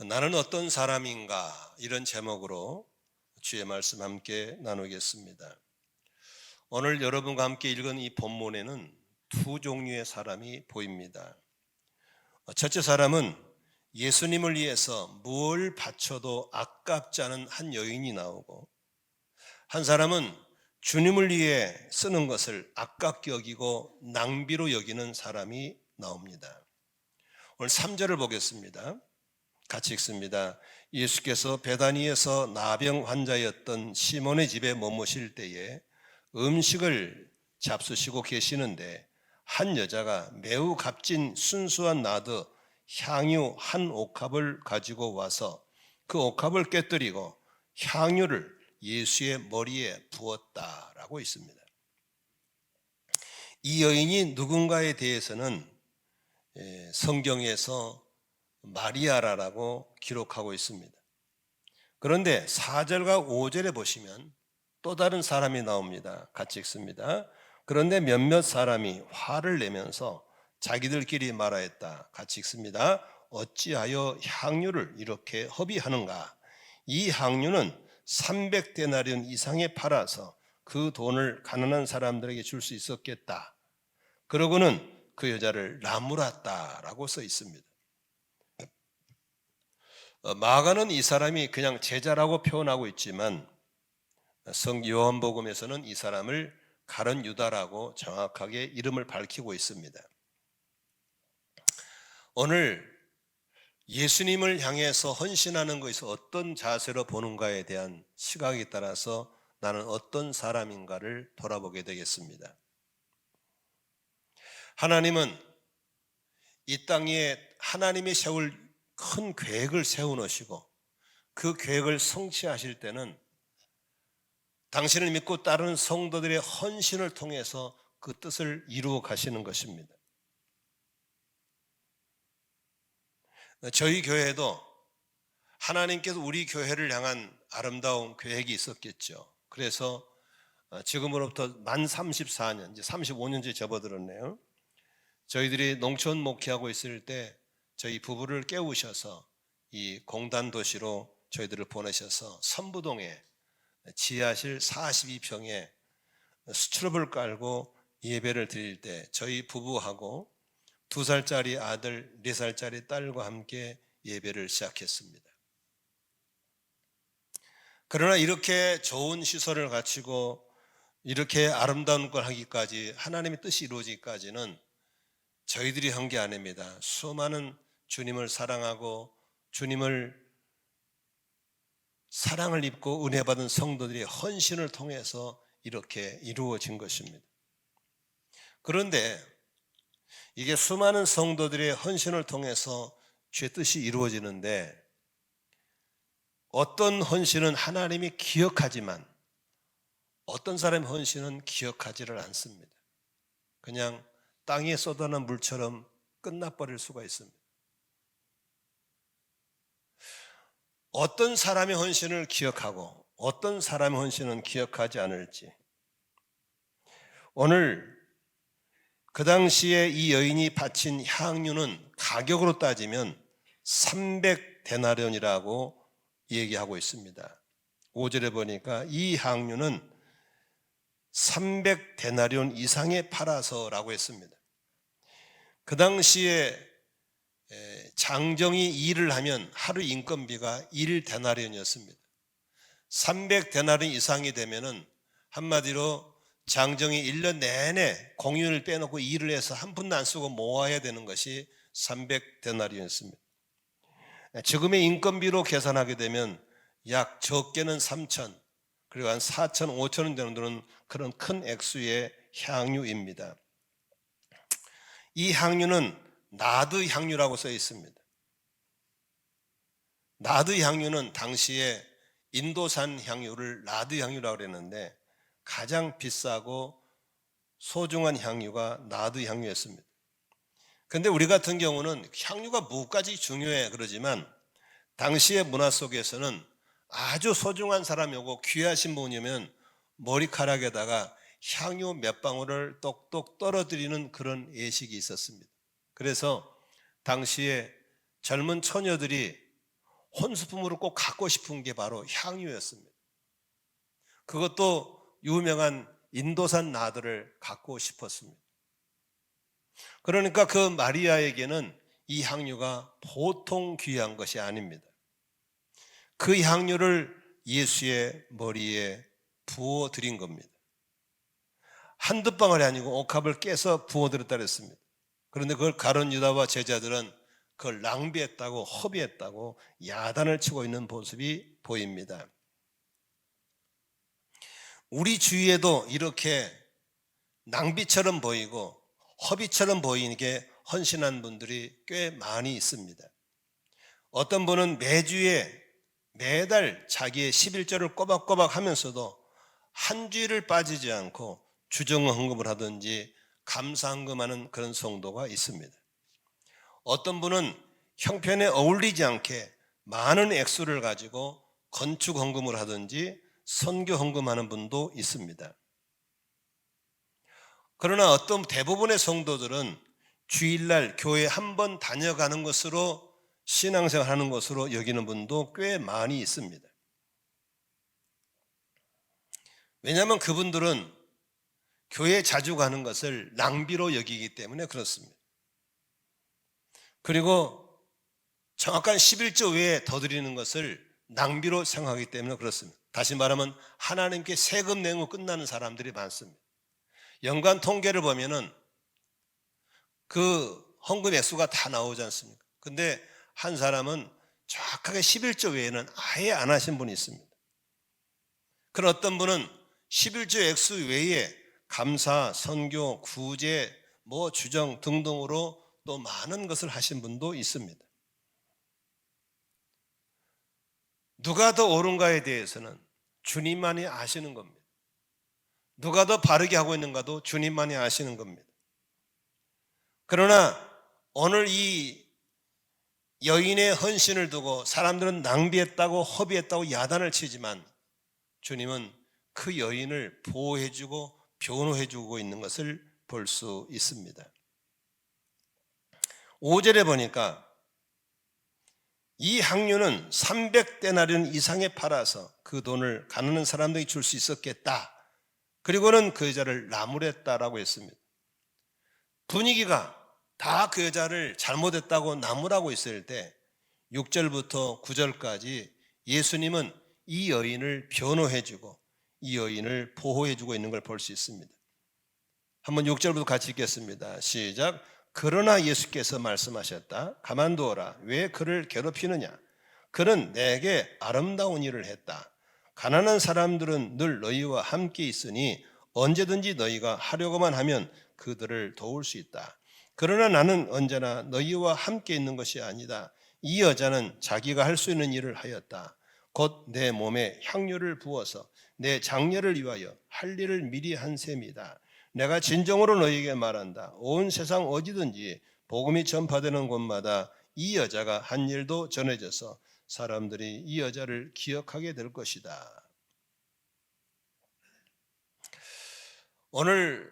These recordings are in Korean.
나는 어떤 사람인가? 이런 제목으로 주의 말씀 함께 나누겠습니다. 오늘 여러분과 함께 읽은 이 본문에는 두 종류의 사람이 보입니다. 첫째 사람은 예수님을 위해서 뭘 바쳐도 아깝지 않은 한 여인이 나오고, 한 사람은 주님을 위해 쓰는 것을 아깝게 여기고 낭비로 여기는 사람이 나옵니다. 오늘 3절을 보겠습니다. 같이 읽습니다. 예수께서 베다니에서 나병 환자였던 시몬의 집에 머무실 때에 음식을 잡수시고 계시는데, 한 여자가 매우 값진 순수한 나드 향유 한 옥합을 가지고 와서 그 옥합을 깨뜨리고 향유를 예수의 머리에 부었다라고 있습니다. 이 여인이 누군가에 대해서는 성경에서 마리아라고 기록하고 있습니다. 그런데 4절과 5절에 보시면 또 다른 사람이 나옵니다. 같이 읽습니다. 그런데 몇몇 사람이 화를 내면서 자기들끼리 말하였다. 같이 읽습니다. 어찌하여 향유를 이렇게 허비하는가? 이 향유는 300데나리온 이상에 팔아서 그 돈을 가난한 사람들에게 줄 수 있었겠다. 그러고는 그 여자를 나무랐다라고 써 있습니다. 마가는 이 사람이 그냥 제자라고 표현하고 있지만 성 요한복음에서는 이 사람을 가룟 유다라고 정확하게 이름을 밝히고 있습니다. 오늘 예수님을 향해서 헌신하는 것에서 어떤 자세로 보는가에 대한 시각에 따라서 나는 어떤 사람인가를 돌아보게 되겠습니다. 하나님은 이 땅에 하나님이 세울 큰 계획을 세워놓으시고 그 계획을 성취하실 때는 당신을 믿고 따르는 성도들의 헌신을 통해서 그 뜻을 이루어 가시는 것입니다. 저희 교회도 하나님께서 우리 교회를 향한 아름다운 계획이 있었겠죠. 그래서 지금으로부터 만 34년, 이제 35년째 접어들었네요. 저희들이 농촌 목회하고 있을 때 저희 부부를 깨우셔서 이 공단 도시로 저희들을 보내셔서 선부동에 지하실 42평에 수트룹을 깔고 예배를 드릴 때 저희 부부하고 2살짜리 아들, 4살짜리 딸과 함께 예배를 시작했습니다. 그러나 이렇게 좋은 시설을 갖추고 이렇게 아름다운 걸 하기까지, 하나님의 뜻이 이루어지기까지는 저희들이 한 게 아닙니다. 수많은 주님을 사랑하고 주님을 사랑을 입고 은혜 받은 성도들의 헌신을 통해서 이렇게 이루어진 것입니다. 그런데 이게 수많은 성도들의 헌신을 통해서 주의 뜻이 이루어지는데, 어떤 헌신은 하나님이 기억하지만 어떤 사람의 헌신은 기억하지를 않습니다. 그냥 땅에 쏟아난 물처럼 끝나버릴 수가 있습니다. 어떤 사람의 헌신을 기억하고 어떤 사람의 헌신은 기억하지 않을지, 오늘 그 당시에 이 여인이 바친 향유는 가격으로 따지면 300데나리온이라고 얘기하고 있습니다. 5절에 보니까 이 향유는 300데나리온 이상에 팔아서라고 했습니다. 그 당시에 장정이 일을 하면 하루 인건비가 1데나리온이었습니다. 300데나리온 이상이 되면은 한마디로 장정이 1년 내내 공휴일을 빼놓고 일을 해서 한 푼도 안 쓰고 모아야 되는 것이 300데나리온이었습니다. 지금의 인건비로 계산하게 되면 약 적게는 3천, 그리고 한 4천, 5천 원 정도는 그런 큰 액수의 향유입니다. 이 향유는 나드 향유라고 써 있습니다. 나드 향유는 당시에 인도산 향유를 나드 향유라고 그랬는데 가장 비싸고 소중한 향유가 나드 향유였습니다. 그런데 우리 같은 경우는 향유가 무엇까지 중요해 그러지만 당시의 문화 속에서는 아주 소중한 사람이 오고 귀하신 분이 오면 머리카락에다가 향유 몇 방울을 똑똑 떨어뜨리는 그런 예식이 있었습니다. 그래서 당시에 젊은 처녀들이 혼수품으로 꼭 갖고 싶은 게 바로 향유였습니다. 그것도 유명한 인도산 나들을 갖고 싶었습니다. 그러니까 그 마리아에게는 이 향유가 보통 귀한 것이 아닙니다. 그 향유를 예수의 머리에 부어드린 겁니다. 한두 방울이 아니고 옥합을 깨서 부어드렸다 그랬습니다. 그런데 그걸 가룟 유다와 제자들은 그걸 낭비했다고, 허비했다고 야단을 치고 있는 모습이 보입니다. 우리 주위에도 이렇게 낭비처럼 보이고 허비처럼 보이는 게 헌신한 분들이 꽤 많이 있습니다. 어떤 분은 매달 자기의 11조를 꼬박꼬박 하면서도 한 주일을 빠지지 않고 주정헌금을 하든지 감사헌금하는 그런 성도가 있습니다. 어떤 분은 형편에 어울리지 않게 많은 액수를 가지고 건축헌금을 하든지 선교헌금하는 분도 있습니다. 그러나 어떤 대부분의 성도들은 주일날 교회 한 번 다녀가는 것으로 신앙생활하는 것으로 여기는 분도 꽤 많이 있습니다. 왜냐하면 그분들은 교회 자주 가는 것을 낭비로 여기기 때문에 그렇습니다. 그리고 정확한 11조 외에 더 드리는 것을 낭비로 생각하기 때문에 그렇습니다. 다시 말하면 하나님께 세금 내고 끝나는 사람들이 많습니다. 연간 통계를 보면은 그 헌금 액수가 다 나오지 않습니까? 근데 한 사람은 정확하게 11조 외에는 아예 안 하신 분이 있습니다. 그런 어떤 분은 11조 액수 외에 감사, 선교, 구제, 주정 등등으로 또 많은 것을 하신 분도 있습니다. 누가 더 옳은가에 대해서는 주님만이 아시는 겁니다. 누가 더 바르게 하고 있는가도 주님만이 아시는 겁니다. 그러나 오늘 이 여인의 헌신을 두고 사람들은 낭비했다고 허비했다고 야단을 치지만 주님은 그 여인을 보호해주고 변호해주고 있는 것을 볼 수 있습니다. 5절에 보니까 이 향유는 300데나리온 이상에 팔아서 그 돈을 가난한 사람들에게 줄 수 있었겠다. 그리고는 그 여자를 나무랬다라고 했습니다. 분위기가 다 그 여자를 잘못했다고 나무라고 있을 때 6절부터 9절까지 예수님은 이 여인을 변호해주고 이 여인을 보호해주고 있는 걸 볼 수 있습니다. 한번 6절부터 같이 읽겠습니다. 시작. 그러나 예수께서 말씀하셨다. 가만두어라. 왜 그를 괴롭히느냐? 그는 내게 아름다운 일을 했다. 가난한 사람들은 늘 너희와 함께 있으니 언제든지 너희가 하려고만 하면 그들을 도울 수 있다. 그러나 나는 언제나 너희와 함께 있는 것이 아니다. 이 여자는 자기가 할 수 있는 일을 하였다. 곧 내 몸에 향유를 부어서 내 장례를 위하여 할 일을 미리 한 셈이다. 내가 진정으로 너희에게 말한다. 온 세상 어디든지 복음이 전파되는 곳마다 이 여자가 한 일도 전해져서 사람들이 이 여자를 기억하게 될 것이다. 오늘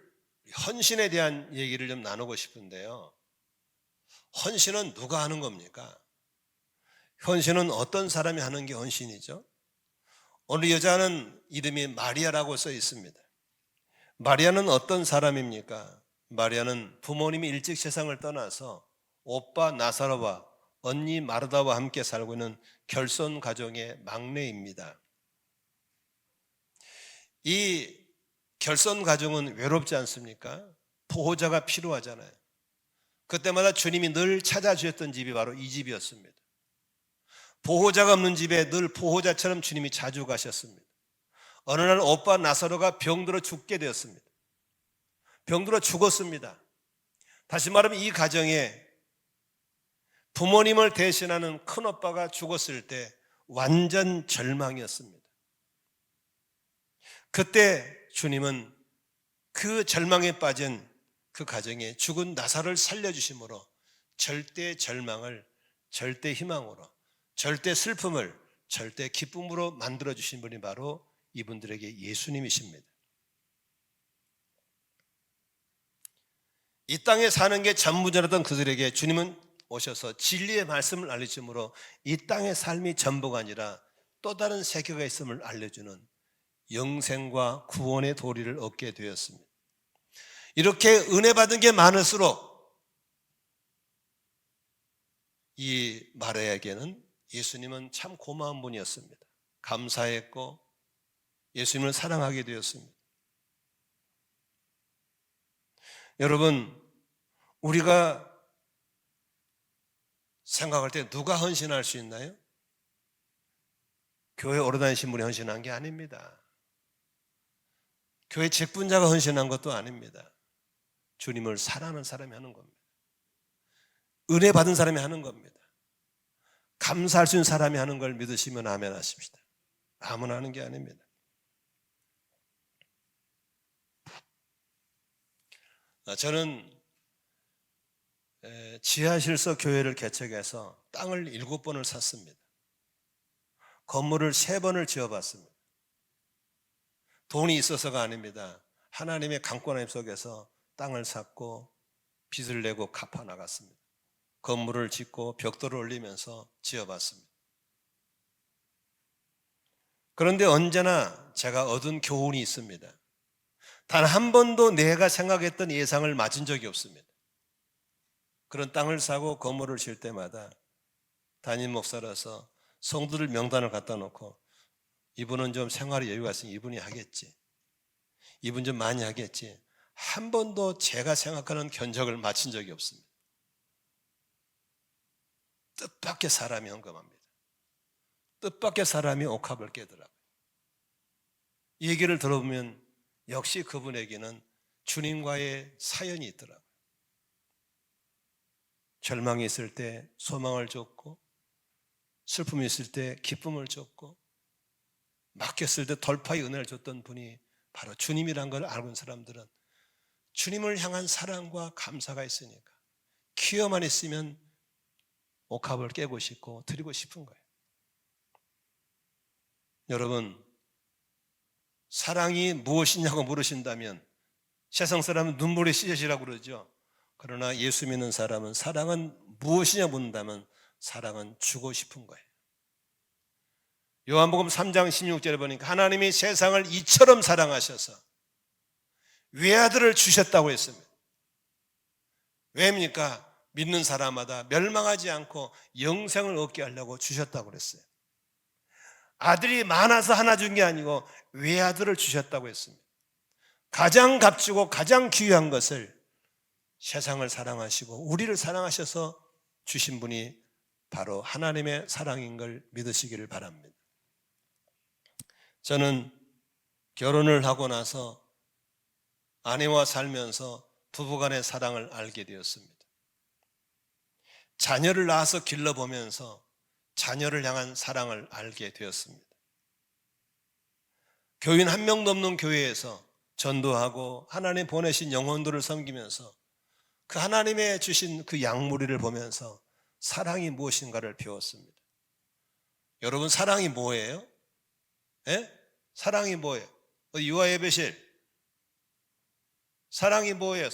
헌신에 대한 얘기를 좀 나누고 싶은데요. 헌신은 누가 하는 겁니까? 헌신은 어떤 사람이 하는 게 헌신이죠? 오늘 여자는 이름이 마리아라고 써 있습니다. 마리아는 어떤 사람입니까? 마리아는 부모님이 일찍 세상을 떠나서 오빠 나사로와 언니 마르다와 함께 살고 있는 결손 가정의 막내입니다. 이 결손 가정은 외롭지 않습니까? 보호자가 필요하잖아요. 그때마다 주님이 늘 찾아주셨던 집이 바로 이 집이었습니다. 보호자가 없는 집에 늘 보호자처럼 주님이 자주 가셨습니다. 어느 날 오빠 나사로가 병들어 죽게 되었습니다. 병들어 죽었습니다. 다시 말하면 이 가정에 부모님을 대신하는 큰오빠가 죽었을 때 완전 절망이었습니다. 그때 주님은 그 절망에 빠진 그 가정에 죽은 나사로를 살려주심으로 절대 절망을 절대 희망으로, 절대 슬픔을 절대 기쁨으로 만들어주신 분이 바로 이분들에게 예수님이십니다. 이 땅에 사는 게 잠무자라던 그들에게 주님은 오셔서 진리의 말씀을 알려줌으로 이 땅의 삶이 전부가 아니라 또 다른 세계가 있음을 알려주는 영생과 구원의 도리를 얻게 되었습니다. 이렇게 은혜 받은 게 많을수록 이 마리아에게는 예수님은 참 고마운 분이었습니다. 감사했고 예수님을 사랑하게 되었습니다. 여러분, 우리가 생각할 때 누가 헌신할 수 있나요? 교회 오래 다니신 분이 헌신한 게 아닙니다. 교회 직분자가 헌신한 것도 아닙니다. 주님을 사랑하는 사람이 하는 겁니다. 은혜 받은 사람이 하는 겁니다. 감사할 수 있는 사람이 하는 걸 믿으시면 아멘 하십시다. 아무나 하는 게 아닙니다. 저는 지하실서 교회를 개척해서 땅을 7번을 샀습니다. 건물을 3번을 지어봤습니다. 돈이 있어서가 아닙니다. 하나님의 강권함 속에서 땅을 샀고 빚을 내고 갚아 나갔습니다. 건물을 짓고 벽돌을 올리면서 지어봤습니다. 그런데 언제나 제가 얻은 교훈이 있습니다. 단 한 번도 내가 생각했던 예상을 맞은 적이 없습니다. 그런 땅을 사고 건물을 질 때마다 담임 목사라서 성도들 명단을 갖다 놓고 이분은 좀 생활에 여유가 있으니 이분이 하겠지, 이분 좀 많이 하겠지, 한 번도 제가 생각하는 견적을 맞춘 적이 없습니다. 뜻밖의 사람이 헌금합니다. 뜻밖의 사람이 옥합을 깨더라고요. 이 얘기를 들어보면 역시 그분에게는 주님과의 사연이 있더라고요. 절망이 있을 때 소망을 줬고, 슬픔이 있을 때 기쁨을 줬고, 막혔을 때 돌파의 은혜를 줬던 분이 바로 주님이란 걸 알고 있는 사람들은 주님을 향한 사랑과 감사가 있으니까 기여만 있으면 옥합을 깨고 싶고 드리고 싶은 거예요. 여러분, 사랑이 무엇이냐고 물으신다면 세상 사람은 눈물의 씨앗이라고 그러죠. 그러나 예수 믿는 사람은 사랑은 무엇이냐 묻는다면 사랑은 주고 싶은 거예요. 요한복음 3장 16절에 보니까 하나님이 세상을 이처럼 사랑하셔서 외아들을 주셨다고 했습니다. 왜입니까? 믿는 사람마다 멸망하지 않고 영생을 얻게 하려고 주셨다고 그랬어요. 아들이 많아서 하나 준 게 아니고 외아들을 주셨다고 했습니다. 가장 값지고 가장 귀한 것을 세상을 사랑하시고 우리를 사랑하셔서 주신 분이 바로 하나님의 사랑인 걸 믿으시기를 바랍니다. 저는 결혼을 하고 나서 아내와 살면서 부부간의 사랑을 알게 되었습니다. 자녀를 낳아서 길러보면서 자녀를 향한 사랑을 알게 되었습니다. 교인 한 명도 없는 교회에서 전도하고 하나님 보내신 영혼들을 섬기면서 그 하나님의 주신 그 양무리를 보면서 사랑이 무엇인가를 배웠습니다. 여러분, 사랑이 뭐예요? 예? 사랑이 뭐예요? 유아 예배실. 사랑이 뭐예요?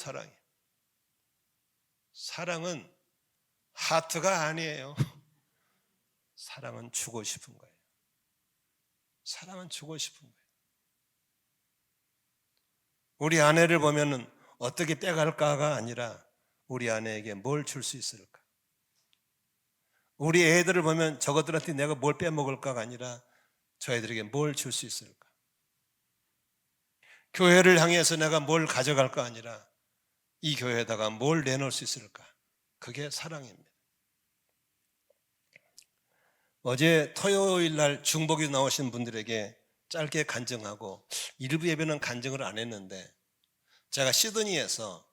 사랑은 하트가 아니에요. 사랑은 주고 싶은 거예요. 사랑은 주고 싶은 거예요. 우리 아내를 보면은 어떻게 빼갈까가 아니라 우리 아내에게 뭘 줄 수 있을까? 우리 애들을 보면 저것들한테 내가 뭘 빼먹을까가 아니라 저 애들에게 뭘 줄 수 있을까? 교회를 향해서 내가 뭘 가져갈까 아니라 이 교회에다가 뭘 내놓을 수 있을까? 그게 사랑입니다. 어제 토요일 날 중복이 나오신 분들에게 짧게 간증하고 일부 예배는 간증을 안 했는데 제가 시드니에서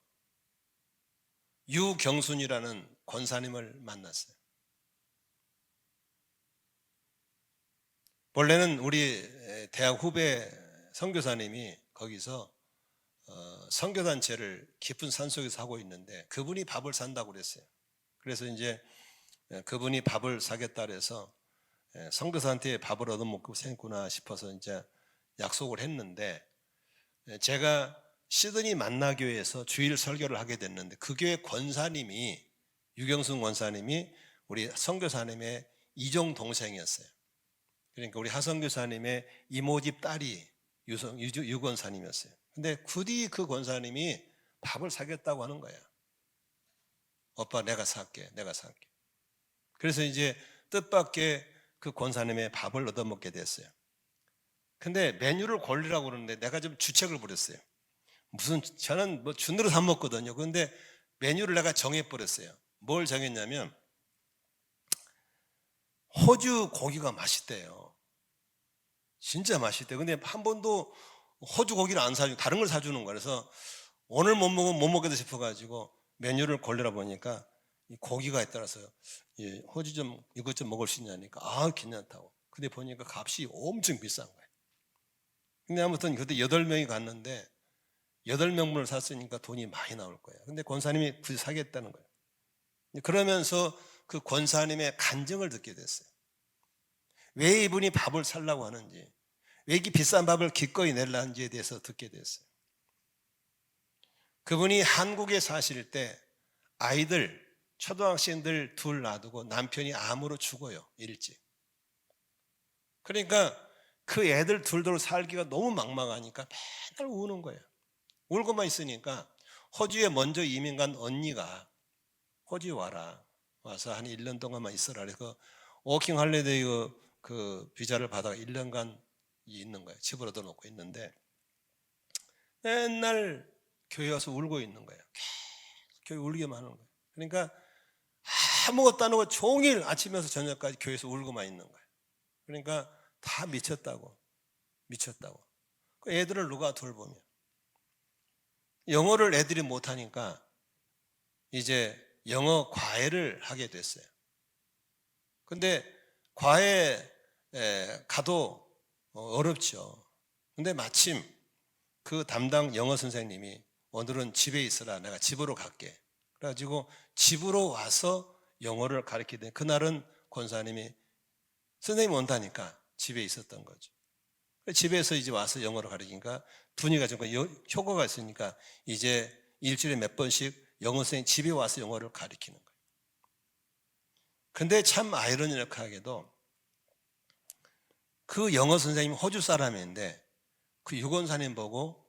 유경순이라는 권사님을 만났어요. 원래는 우리 대학 후배 선교사님이 거기서 선교단체를 깊은 산속에서 하고 있는데 그분이 밥을 산다고 그랬어요. 그래서 이제 그분이 밥을 사겠다 그래서 선교사한테 밥을 얻어먹고 생구나 싶어서 이제 약속을 했는데 제가 시드니 만나교회에서 주일 설교를 하게 됐는데 그 교회 권사님이 유경순 권사님이 우리 선교사님의 이종 동생이었어요. 그러니까 우리 하선교사님의 이모집 딸이 유 권사님이었어요. 근데 굳이 그 권사님이 밥을 사겠다고 하는 거야. 오빠 내가 살게. 그래서 이제 뜻밖의 그 권사님의 밥을 얻어먹게 됐어요. 근데 메뉴를 고르라고 그러는데 내가 좀 주책을 부렸어요. 저는 뭐 준대로 사 먹거든요. 그런데 메뉴를 내가 정해버렸어요. 뭘 정했냐면 호주 고기가 맛있대요. 진짜 맛있대요. 근데 한 번도 호주 고기를 안 사주고 다른 걸 사주는 거예요. 그래서 오늘 못 먹으면 못 먹겠다 싶어가지고 메뉴를 고르라 보니까 이 고기가 따라서 호주 좀 이것 좀 먹을 수 있냐니까 괜찮다고. 근데 보니까 값이 엄청 비싼 거예요. 근데 아무튼 그때 8명이 갔는데 8명분을 샀으니까 돈이 많이 나올 거예요. 근데 권사님이 굳이 사겠다는 거예요. 그러면서 그 권사님의 간증을 듣게 됐어요. 왜 이분이 밥을 살라고 하는지, 왜 이렇게 비싼 밥을 기꺼이 내려는지에 대해서 듣게 됐어요. 그분이 한국에 사실 때 아이들, 초등학생들 둘 놔두고 남편이 암으로 죽어요, 일찍. 그러니까 그 애들 둘도 살기가 너무 막막하니까 맨날 우는 거예요. 울고만 있으니까 호주에 먼저 이민 간 언니가 호주에 와서 한 1년 동안만 있어라. 그래서 워킹 할리데이 그 비자를 받아가 1년간 있는 거예요. 집을 얻어놓고 있는데 맨날 교회 와서 울고 있는 거예요. 계속 교회 울기만 하는 거예요. 그러니까 아무것도 안 하고 종일 아침에서 저녁까지 교회에서 울고만 있는 거예요. 그러니까 다 미쳤다고. 그 애들을 누가 돌보며. 영어를 애들이 못하니까 이제 영어 과외를 하게 됐어요. 근데 과외 가도 어렵죠. 근데 마침 그 담당 영어 선생님이 오늘은 집에 있어라. 내가 집으로 갈게. 그래가지고 집으로 와서 영어를 가르치던 그날은 권사님이 선생님이 온다니까 집에 있었던 거죠. 집에서 이제 와서 영어를 가르치니까 분위기가 좀 효과가 있으니까 이제 일주일에 몇 번씩 영어 선생님 집에 와서 영어를 가르치는 거예요. 근데 참 아이러니하게도 그 영어 선생님이 호주 사람인데 그 유권사님 보고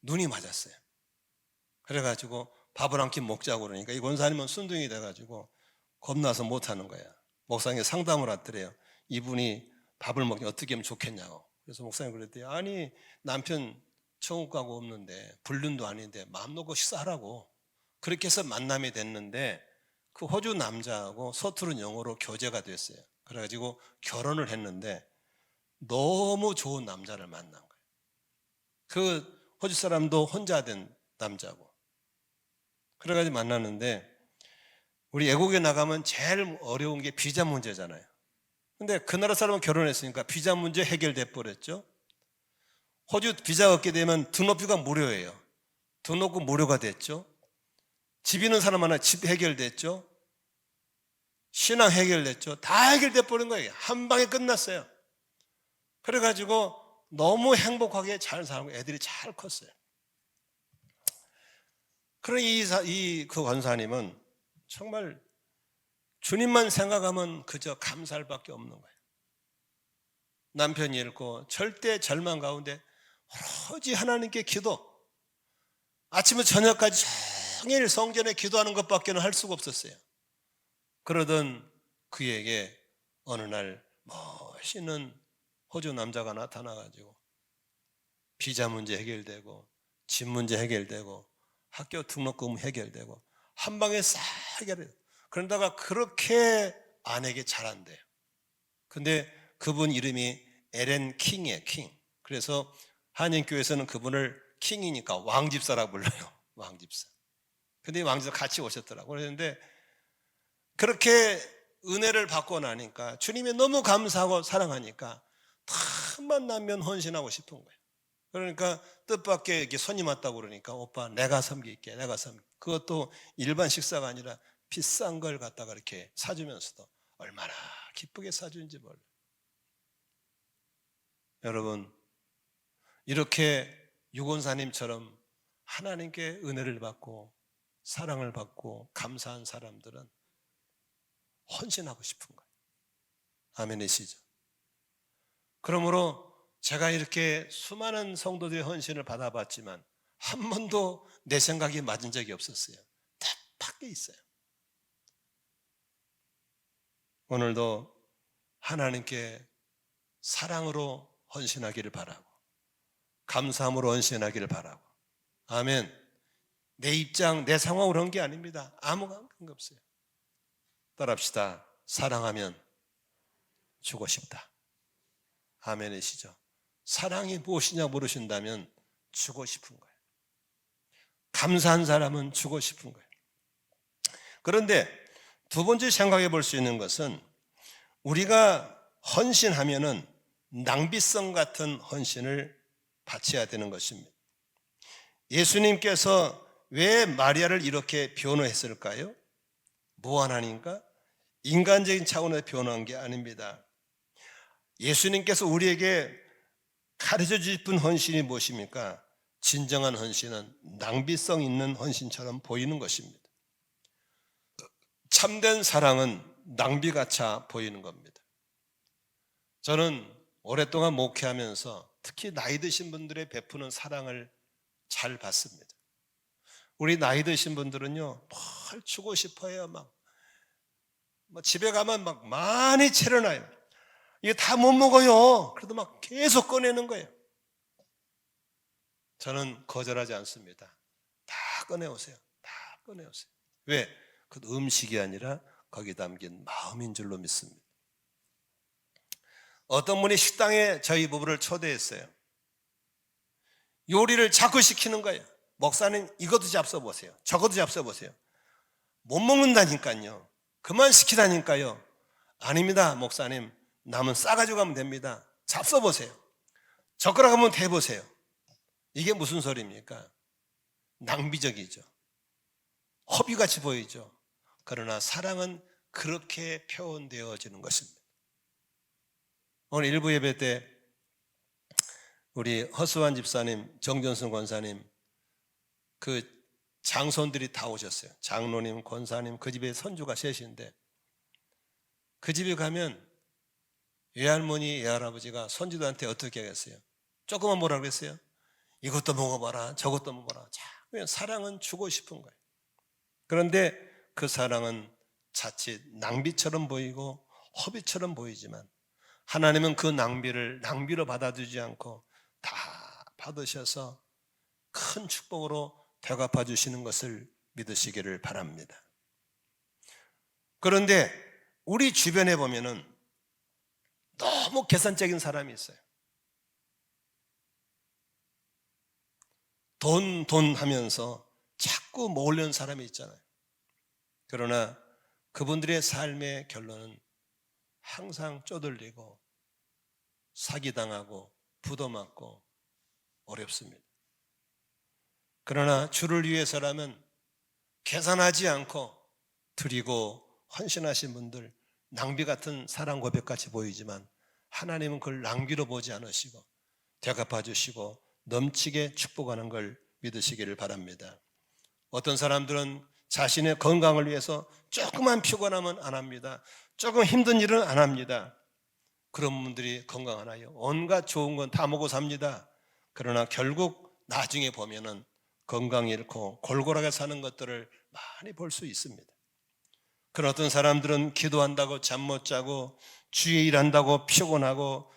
눈이 맞았어요. 그래가지고 밥을 한 끼 먹자고 그러니까 이 권사님은 순둥이 돼가지고 겁나서 못하는 거야. 목사님이 상담을 하더래요. 이분이 밥을 먹기 어떻게 하면 좋겠냐고. 그래서 목사님 그랬더니 아니 남편 천국 가고 없는데 불륜도 아닌데 마음 놓고 식사하라고. 그렇게 해서 만남이 됐는데 그 호주 남자하고 서투른 영어로 교제가 됐어요. 그래가지고 결혼을 했는데 너무 좋은 남자를 만난 거예요. 그 호주 사람도 혼자 된 남자고. 그래가지고 만났는데 우리 외국에 나가면 제일 어려운 게 비자 문제잖아요. 근데 그 나라 사람은 결혼했으니까 비자 문제 해결돼 버렸죠. 호주 비자 얻게 되면 등록비가 무료예요. 등록금 무료가 됐죠. 집 있는 사람 하나 집 해결됐죠. 신앙 해결됐죠. 다 해결돼 버린 거예요. 한 방에 끝났어요. 그래가지고 너무 행복하게 잘 살고 애들이 잘 컸어요. 그러니 그 권사님은 정말 주님만 생각하면 그저 감사할 밖에 없는 거예요. 남편이 잃고 절대 절망 가운데 오로지 하나님께 기도, 아침부터 저녁까지 종일 성전에 기도하는 것밖에는 할 수가 없었어요. 그러던 그에게 어느 날 멋있는 호주 남자가 나타나가지고 비자 문제 해결되고 집 문제 해결되고 학교 등록금 해결되고 한 방에 싹 해결해요. 그러다가 그렇게 아내에게 잘한대요. 근데 그분 이름이 에렌 킹이에요. 킹. 그래서 한인교회에서는 그분을 킹이니까 왕집사라고 불러요. 왕집사. 근데 왕집사 같이 오셨더라고요. 그랬는데 그렇게 은혜를 받고 나니까 주님이 너무 감사하고 사랑하니까 틈만 나면 헌신하고 싶은 거예요. 그러니까 뜻밖의 이렇게 손님 왔다고 그러니까 오빠 내가 섬길게. 그것도 일반 식사가 아니라 비싼 걸 갖다가 이렇게 사주면서도 얼마나 기쁘게 사주는지 몰라요. 여러분 이렇게 유권사님처럼 하나님께 은혜를 받고 사랑을 받고 감사한 사람들은 헌신하고 싶은 거예요. 아멘이시죠? 그러므로 제가 이렇게 수많은 성도들의 헌신을 받아봤지만 한 번도 내 생각이 맞은 적이 없었어요. 다 밖에 있어요. 오늘도 하나님께 사랑으로 헌신하기를 바라고 감사함으로 헌신하기를 바라고. 아멘. 내 입장, 내 상황으로 한 게 아닙니다. 아무 관계 없어요. 따라합시다. 사랑하면 주고 싶다. 아멘이시죠? 사랑이 무엇이냐 물으신다면 주고 싶은 거예요. 감사한 사람은 주고 싶은 거예요. 그런데 두 번째 생각해 볼 수 있는 것은 우리가 헌신하면은 낭비성 같은 헌신을 바쳐야 되는 것입니다. 예수님께서 왜 마리아를 이렇게 변호했을까요? 무한하니까 인간적인 차원에서 변호한 게 아닙니다. 예수님께서 우리에게 가르쳐 주신 헌신이 무엇입니까? 진정한 헌신은 낭비성 있는 헌신처럼 보이는 것입니다. 참된 사랑은 낭비같이 보이는 겁니다. 저는 오랫동안 목회하면서 특히 나이 드신 분들의 베푸는 사랑을 잘 봤습니다. 우리 나이 드신 분들은요, 뭘 주고 싶어요. 막 집에 가면 막 많이 차려놔요. 이게 다 못 먹어요. 그래도 막 계속 꺼내는 거예요. 저는 거절하지 않습니다. 다 꺼내오세요. 다 꺼내오세요. 왜? 그 음식이 아니라 거기 담긴 마음인 줄로 믿습니다. 어떤 분이 식당에 저희 부부를 초대했어요. 요리를 자꾸 시키는 거예요. 목사님 이것도 잡숴보세요. 저것도 잡숴보세요. 못 먹는다니까요. 그만 시키다니까요. 아닙니다 목사님. 남은 싸가지고 가면 됩니다. 잡숴보세요. 젓가락 한번 대보세요. 이게 무슨 소리입니까? 낭비적이죠. 허비같이 보이죠. 그러나 사랑은 그렇게 표현되어지는 것입니다. 오늘 일부 예배 때 우리 허수환 집사님, 정전승 권사님 그 장손들이 다 오셨어요. 장로님, 권사님, 그 집에 손주가 셋인데 그 집에 가면 외할머니, 외할아버지가 손주들한테 어떻게 하겠어요? 조금만 뭐라 그랬어요? 이것도 먹어봐라, 저것도 먹어봐라. 자, 사랑은 주고 싶은 거예요. 그런데 그 사랑은 자칫 낭비처럼 보이고 허비처럼 보이지만 하나님은 그 낭비를 낭비로 받아들이지 않고 다 받으셔서 큰 축복으로 되갚아 주시는 것을 믿으시기를 바랍니다. 그런데 우리 주변에 보면은 너무 계산적인 사람이 있어요. 돈 하면서 자꾸 모으려는 사람이 있잖아요. 그러나 그분들의 삶의 결론은 항상 쪼들리고 사기당하고 부도맞고 어렵습니다. 그러나 주를 위해서라면 계산하지 않고 드리고 헌신하신 분들 낭비 같은 사랑 고백같이 보이지만 하나님은 그걸 낭비로 보지 않으시고 되갚아 주시고 넘치게 축복하는 걸 믿으시기를 바랍니다. 어떤 사람들은 자신의 건강을 위해서 조금만 피곤하면 안 합니다. 조금 힘든 일은 안 합니다. 그런 분들이 건강하나요? 온갖 좋은 건 다 먹고 삽니다. 그러나 결국 나중에 보면은 건강 잃고 골골하게 사는 것들을 많이 볼 수 있습니다. 그런 어떤 사람들은 기도한다고 잠 못 자고 주의 일한다고 피곤하고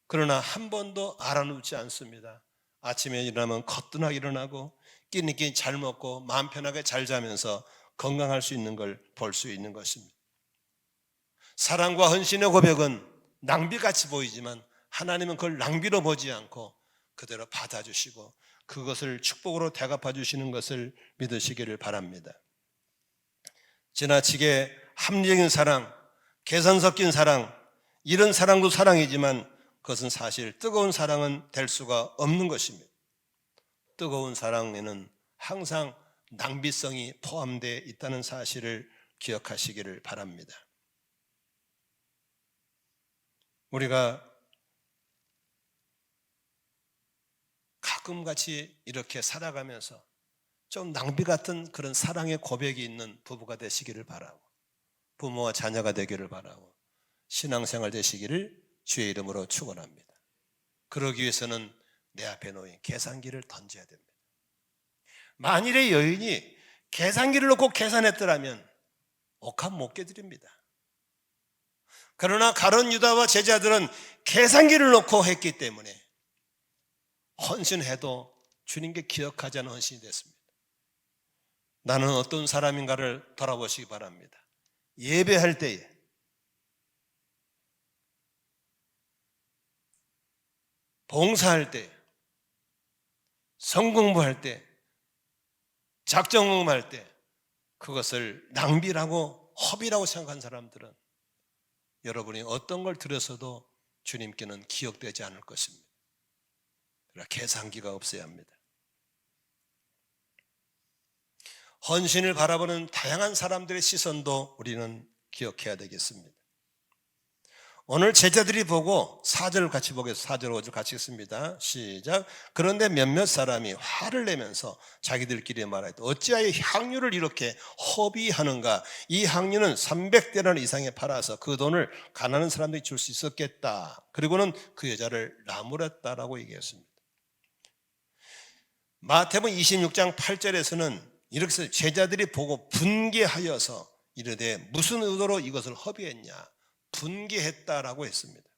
그러나 한 번도 알아놓지 않습니다. 아침에 일어나면 거뜬하게 일어나고 끼니끼니 잘 먹고 마음 편하게 잘 자면서 건강할 수 있는 걸 볼 수 있는 것입니다. 사랑과 헌신의 고백은 낭비같이 보이지만 하나님은 그걸 낭비로 보지 않고 그대로 받아주시고 그것을 축복으로 대갚아 주시는 것을 믿으시기를 바랍니다. 지나치게 합리적인 사랑, 계산 섞인 사랑, 이런 사랑도 사랑이지만 그것은 사실 뜨거운 사랑은 될 수가 없는 것입니다. 뜨거운 사랑에는 항상 낭비성이 포함되어 있다는 사실을 기억하시기를 바랍니다. 우리가 가끔같이 이렇게 살아가면서 좀 낭비 같은 그런 사랑의 고백이 있는 부부가 되시기를 바라고, 부모와 자녀가 되기를 바라고, 신앙생활 되시기를 주의 이름으로 축원합니다. 그러기 위해서는 내 앞에 놓인 계산기를 던져야 됩니다. 만일의 여인이 계산기를 놓고 계산했더라면 옥합 못 깨드립니다. 그러나 가룟 유다와 제자들은 계산기를 놓고 했기 때문에 헌신해도 주님께 기억하지 않은 헌신이 됐습니다. 나는 어떤 사람인가를 돌아보시기 바랍니다. 예배할 때에, 봉사할 때, 성공부할 때, 작정할 때 그것을 낭비라고 허비라고 생각한 사람들은 여러분이 어떤 걸 들여서도 주님께는 기억되지 않을 것입니다. 그러나 계산기가 없어야 합니다. 헌신을 바라보는 다양한 사람들의 시선도 우리는 기억해야 되겠습니다. 오늘 제자들이 보고 4절 같이 보겠습니다. 4절 5절 같이 읽습니다. 시작. 그런데 몇몇 사람이 화를 내면서 자기들끼리 말하였다. 어찌하여 향유를 이렇게 허비하는가? 이 향유는 300데나리 이상에 팔아서 그 돈을 가난한 사람들이 줄 수 있었겠다. 그리고는 그 여자를 나무랐다라고 얘기했습니다. 마태복음 26장 8절에서는 이렇게 해서 제자들이 보고 분개하여서 이르되 무슨 의도로 이것을 허비했냐? 분개했다라고 했습니다.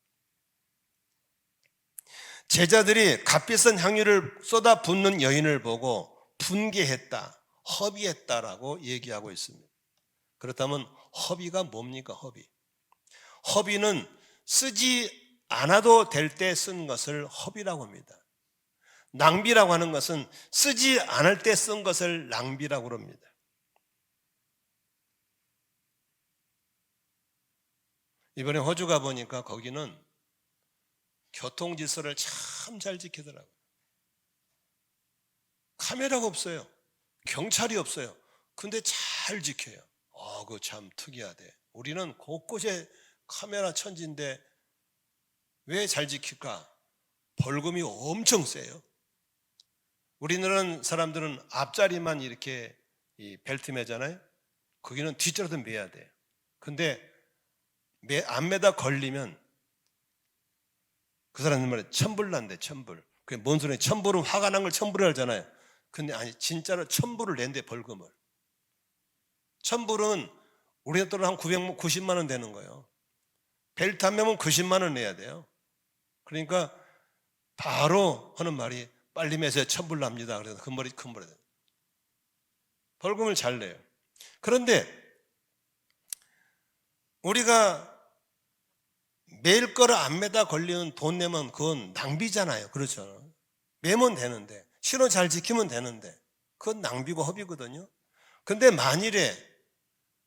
제자들이 값비싼 향유를 쏟아 붓는 여인을 보고 분개했다, 허비했다라고 얘기하고 있습니다. 그렇다면 허비가 뭡니까? 허비는 쓰지 않아도 될 때 쓴 것을 허비라고 합니다. 낭비라고 하는 것은 쓰지 않을 때 쓴 것을 낭비라고 합니다. 이번에 호주 가보니까 거기는 교통 질서를 참 잘 지키더라고요. 카메라가 없어요. 경찰이 없어요. 근데 잘 지켜요. 그거 참 특이하대. 우리는 곳곳에 카메라 천지인데 왜 잘 지킬까? 벌금이 엄청 세요. 우리나라 사람들은 앞자리만 이렇게 벨트 매잖아요. 거기는 뒷자리도 매야 돼요. 근데 안 매다 걸리면 그 사람들 말에 천불 난대, 천불. 그게 뭔 소리냐? 천불은 화가 난 걸 천불을 하잖아요. 근데 아니, 진짜로 천불을 낸대, 벌금을. 천불은 우리가 또 한 90만 원 되는 거예요. 벨트 한 매면 90만 원 내야 돼요. 그러니까 바로 하는 말이 빨리 매세요. 천불 납니다. 그래서 큰 머리 벌금을 잘 내요. 그런데 우리가 매일 거를 안 매다 걸리는 돈 내면 그건 낭비잖아요. 그렇죠. 매면 되는데, 신호 잘 지키면 되는데, 그건 낭비고 허비거든요. 근데 만일에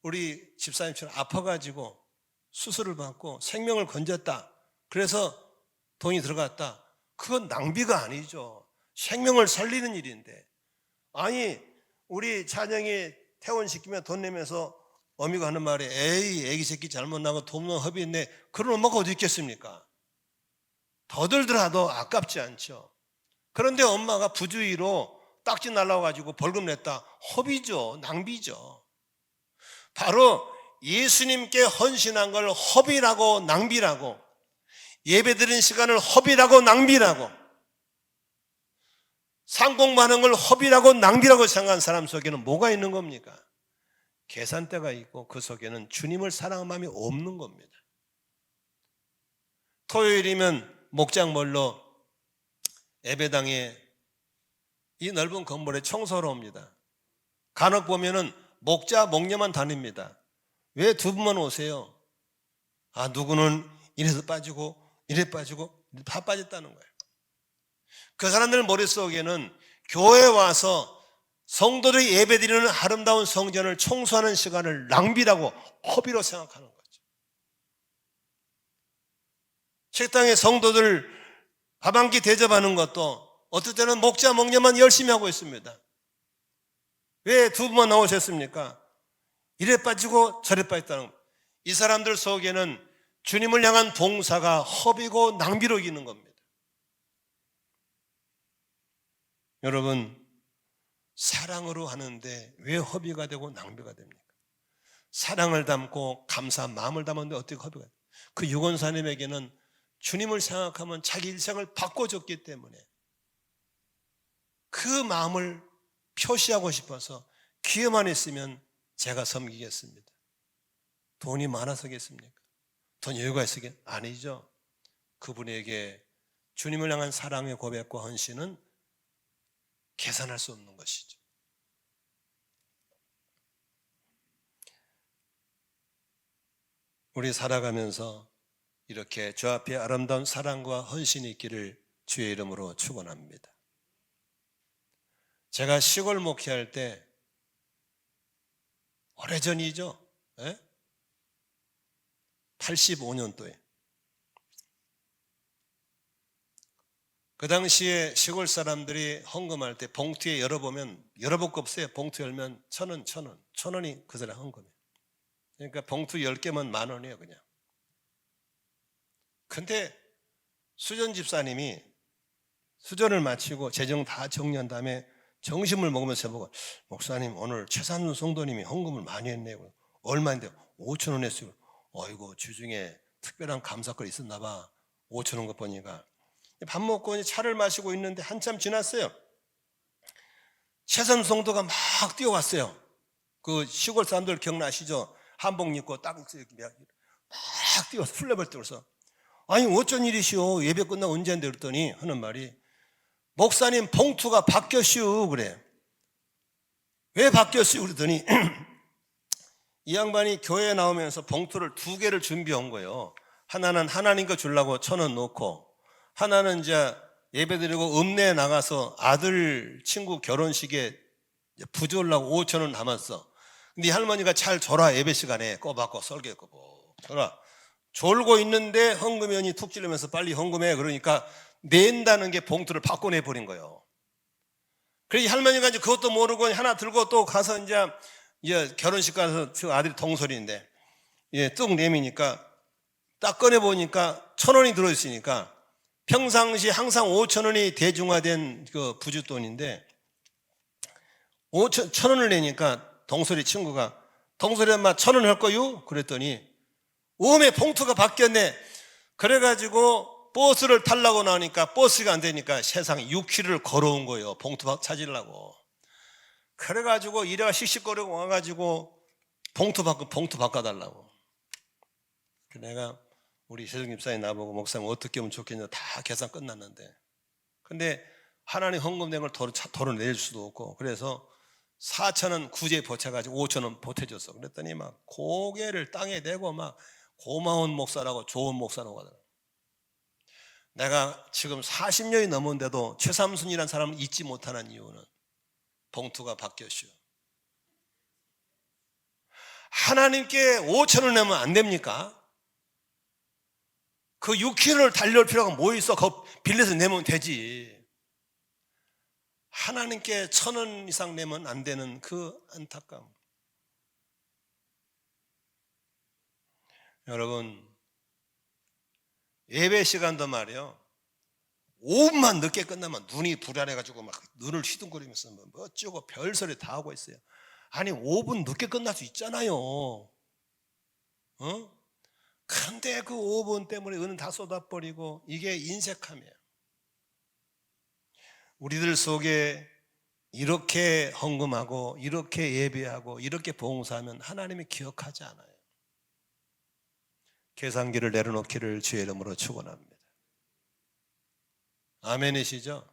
우리 집사님처럼 아파가지고 수술을 받고 생명을 건졌다. 그래서 돈이 들어갔다. 그건 낭비가 아니죠. 생명을 살리는 일인데. 아니, 우리 자녀이 퇴원시키면 돈 내면서 어미가 하는 말에 에이 애기 새끼 잘못 나고 돈 없는 허비했네. 그런 엄마가 어디 있겠습니까? 더 들더라도 아깝지 않죠. 그런데 엄마가 부주의로 딱지 날라와가지고 벌금 냈다. 허비죠. 낭비죠. 바로 예수님께 헌신한 걸 허비라고 낭비라고, 예배드린 시간을 허비라고 낭비라고, 상공하는 걸 허비라고 낭비라고 생각한 사람 속에는 뭐가 있는 겁니까? 계산대가 있고 그 속에는 주님을 사랑하는 마음이 없는 겁니다. 토요일이면 목장몰로 예배당에 이 넓은 건물에 청소하러 옵니다. 간혹 보면은 목자만 다닙니다. 왜 두 분만 오세요? 누구는 이래서 빠지고 이래 빠지고 다 빠졌다는 거예요. 그 사람들 머릿속에는 교회에 와서 성도들이 예배드리는 아름다운 성전을 청소하는 시간을 낭비라고 허비로 생각하는 거죠. 식당에 성도들 밥 한 끼 대접하는 것도 어떨 때는 목자만 열심히 하고 있습니다. 왜 두 분만 나오셨습니까? 이래 빠지고 저래 빠졌다는 거예요. 이 사람들 속에는 주님을 향한 봉사가 허비고 낭비로 이기는 겁니다. 여러분, 사랑으로 하는데 왜 허비가 되고 낭비가 됩니까? 사랑을 담고 감사한 마음을 담았는데 어떻게 허비가 돼요? 그 유건사님에게는 주님을 생각하면 자기 일생을 바꿔줬기 때문에 그 마음을 표시하고 싶어서 기회만 있으면 제가 섬기겠습니다. 돈이 많아서겠습니까? 돈 여유가 있으겠? 아니죠. 그분에게 주님을 향한 사랑의 고백과 헌신은 계산할 수 없는 것이죠. 우리 살아가면서 이렇게 주 앞에 아름다운 사랑과 헌신이 있기를 주의 이름으로 축원합니다. 제가 시골 목회할 때 오래전이죠. 85년도에 그 당시에 시골 사람들이 헌금할 때 봉투에 열어보면 열어볼 거 없어요. 봉투 열면 1,000원, 1,000원, 1,000원이 그 사람 헌금이에요. 그러니까 봉투 10개면 10,000원이에요 그냥. 근데 수전 집사님이 수전을 마치고 재정 다 정리한 다음에 점심을 먹으면서 저보고 목사님 오늘 최산순 성도님이 헌금을 많이 했네요. 얼마인데? 5,000원 했어요. 어이구 주중에 특별한 감사거리 있었나 봐. 5,000원 거 보니까 밥 먹고 차를 마시고 있는데 한참 지났어요. 최산순 성도가 막 뛰어왔어요. 그 시골 사람들 기억나시죠? 한복 입고 딱 막 뛰어서 풀레벌 뛰어서 아니 어쩐 일이시오? 예배 끝나고 언제 한대 그랬더니 하는 말이 목사님 봉투가 바뀌었슈 그래. 왜 바뀌었슈 그랬더니 이 양반이 교회에 나오면서 봉투를 2개를 준비한 거예요. 하나는 하나님 거 주려고 1,000원 놓고 하나는 이제 예배드리고 읍내에 나가서 아들 친구 결혼식에 부주려고 5,000원 남았어. 근데 이 할머니가 잘 줘라 예배 시간에 꼬박꼬 설교했고 줘라. 졸고 있는데 헌금연이 툭 찌르면서 빨리 헌금해 그러니까 낸다는 게 봉투를 바꿔내버린 거예요. 그래서 이 할머니가 이제 그것도 모르고 하나 들고 또 가서 이제 결혼식 가서 아들이 동설인데 뚝 내미니까 딱 꺼내보니까 1,000원이 들어있으니까 평상시 항상 5,000원이 대중화된 그 부주돈인데 1,000원을 내니까 동설이 친구가 동설이 엄마 1,000원 할 거요? 그랬더니 오메 봉투가 바뀌었네. 그래가지고 버스를 타려고 나오니까 버스가 안 되니까 세상에 6km를 걸어온 거예요. 봉투 찾으려고. 그래가지고 이래가 씩씩거리고 와가지고 봉투 바꿔달라고. 내가 우리 세정 집사님 나보고 목사님 어떻게 하면 좋겠냐 다 계산 끝났는데 근데 하나님 헌금 된 걸 도로 내릴 수도 없고 그래서 4,000원 구제 보채가지고 5,000원 보태줬어. 그랬더니 막 고개를 땅에 대고 막 고마운 목사라고 좋은 목사라고 하더라고. 내가 지금 40년이 넘었는데도 최삼순이라는 사람을 잊지 못하는 이유는 봉투가 바뀌었슈. 하나님께 5,000원 내면 안 됩니까? 그 6km를 달려올 필요가 뭐 있어? 그거 빌려서 내면 되지. 하나님께 1,000원 이상 내면 안 되는 그 안타까움. 여러분 예배 시간도 말이요 5분만 늦게 끝나면 눈이 불안해가지고 막 눈을 휘둥거리면서 뭐 어쩌고 별소리 다 하고 있어요. 아니 5분 늦게 끝날 수 있잖아요. 근데 그 5분 때문에 은 다 쏟아버리고 이게 인색함이에요. 우리들 속에 이렇게 헌금하고 이렇게 예배하고 이렇게 봉사하면 하나님이 기억하지 않아요. 계산기를 내려놓기를 주의 이름으로 축원합니다. 아멘이시죠?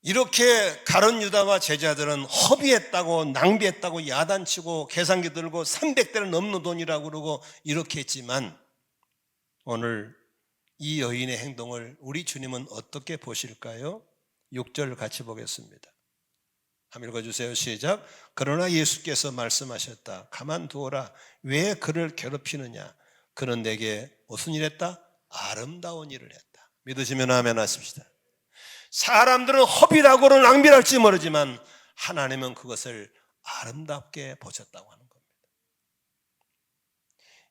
이렇게 가룟 유다와 제자들은 허비했다고 낭비했다고 야단치고 계산기 들고 300대를 넘는 돈이라고 그러고 이렇게 했지만 오늘 이 여인의 행동을 우리 주님은 어떻게 보실까요? 6절 같이 보겠습니다. 한번 읽어주세요. 시작. 그러나 예수께서 말씀하셨다. 가만두어라. 왜 그를 괴롭히느냐? 그는 내게 무슨 일 했다? 아름다운 일을 했다. 믿으시면 아멘 하십시다. 사람들은 허비라고는 낭비할지 모르지만 하나님은 그것을 아름답게 보셨다고 하는 겁니다.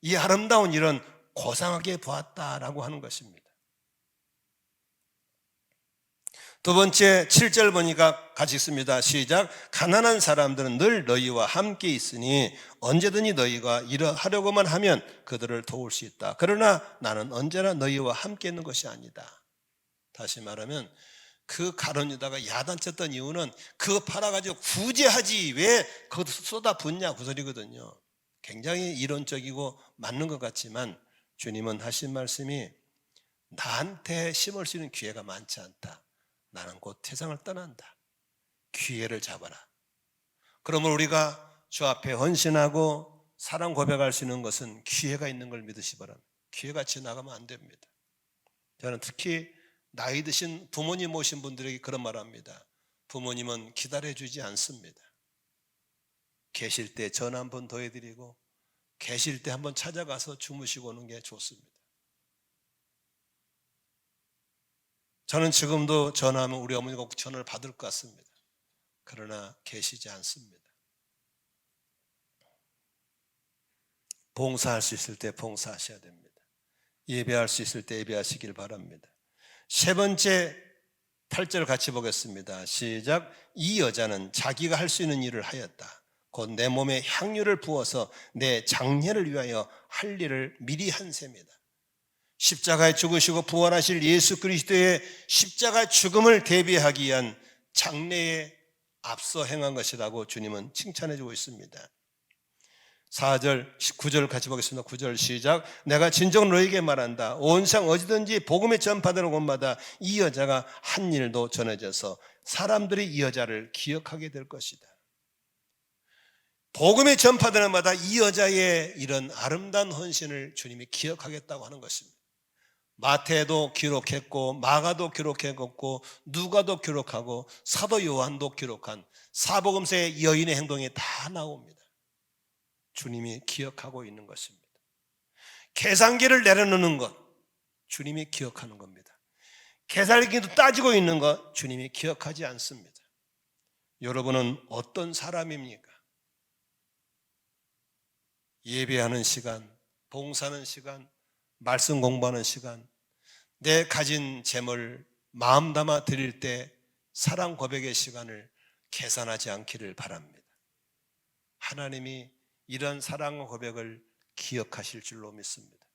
이 아름다운 일은 고상하게 보았다라고 하는 것입니다. 두 번째 7절 보니까 같이 읽습니다. 시작. 가난한 사람들은 늘 너희와 함께 있으니 언제든지 너희가 이러하려고만 하면 그들을 도울 수 있다. 그러나 나는 언제나 너희와 함께 있는 것이 아니다. 다시 말하면 그 가론 유다가 야단쳤던 이유는 그거 팔아가지고 구제하지 왜 그것도 쏟아붓냐 그 소리거든요. 굉장히 이론적이고 맞는 것 같지만 주님은 하신 말씀이 나한테 심을 수 있는 기회가 많지 않다. 나는 곧 세상을 떠난다. 기회를 잡아라. 그러면 우리가 주 앞에 헌신하고 사랑 고백할 수 있는 것은 기회가 있는 걸 믿으시 바랍니다. 기회가 지나가면 안 됩니다. 저는 특히 나이 드신 부모님 모신 분들에게 그런 말합니다. 부모님은 기다려주지 않습니다. 계실 때 전화 한 번 더 해드리고 계실 때 한번 찾아가서 주무시고 오는 게 좋습니다. 저는 지금도 전화하면 우리 어머니가 꼭 전화를 받을 것 같습니다. 그러나 계시지 않습니다. 봉사할 수 있을 때 봉사하셔야 됩니다. 예배할 수 있을 때 예배하시길 바랍니다. 세 번째 8절 같이 보겠습니다. 시작. 이 여자는 자기가 할 수 있는 일을 하였다. 곧 내 몸에 향유를 부어서 내 장례를 위하여 할 일을 미리 한 셈이다. 십자가에 죽으시고 부활하실 예수 그리스도의 십자가 죽음을 대비하기 위한 장례에 앞서 행한 것이라고 주님은 칭찬해 주고 있습니다. 4절, 9절 같이 보겠습니다. 9절 시작. 내가 진정 너에게 말한다. 온 세상 어디든지 복음이 전파되는 곳마다 이 여자가 한 일도 전해져서 사람들이 이 여자를 기억하게 될 것이다. 복음이 전파되는 곳마다 이 여자의 이런 아름다운 헌신을 주님이 기억하겠다고 하는 것입니다. 마태도 기록했고 마가도 기록했고 누가도 기록하고 사도 요한도 기록한 사복음서의 여인의 행동이 다 나옵니다. 주님이 기억하고 있는 것입니다. 계산기를 내려놓는 것 주님이 기억하는 겁니다. 계산기도 따지고 있는 것 주님이 기억하지 않습니다. 여러분은 어떤 사람입니까? 예배하는 시간, 봉사하는 시간, 말씀 공부하는 시간, 내 가진 재물 마음 담아 드릴 때 사랑 고백의 시간을 계산하지 않기를 바랍니다. 하나님이 이런 사랑과 고백을 기억하실 줄로 믿습니다.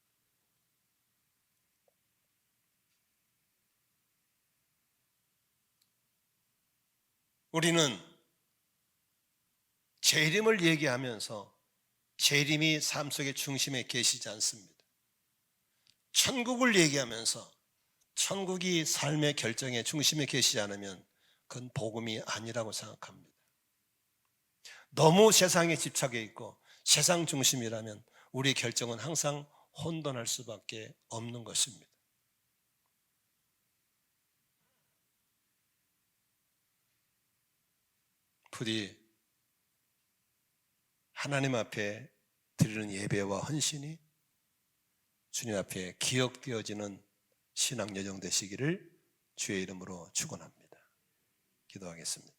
우리는 재림을 얘기하면서 재림이 삶 속의 중심에 계시지 않습니다. 천국을 얘기하면서 천국이 삶의 결정의 중심에 계시지 않으면 그건 복음이 아니라고 생각합니다. 너무 세상에 집착해 있고 세상 중심이라면 우리 결정은 항상 혼돈할 수밖에 없는 것입니다. 부디 하나님 앞에 드리는 예배와 헌신이 주님 앞에 기억되어지는 신앙 여정 되시기를 주의 이름으로 축원합니다. 기도하겠습니다.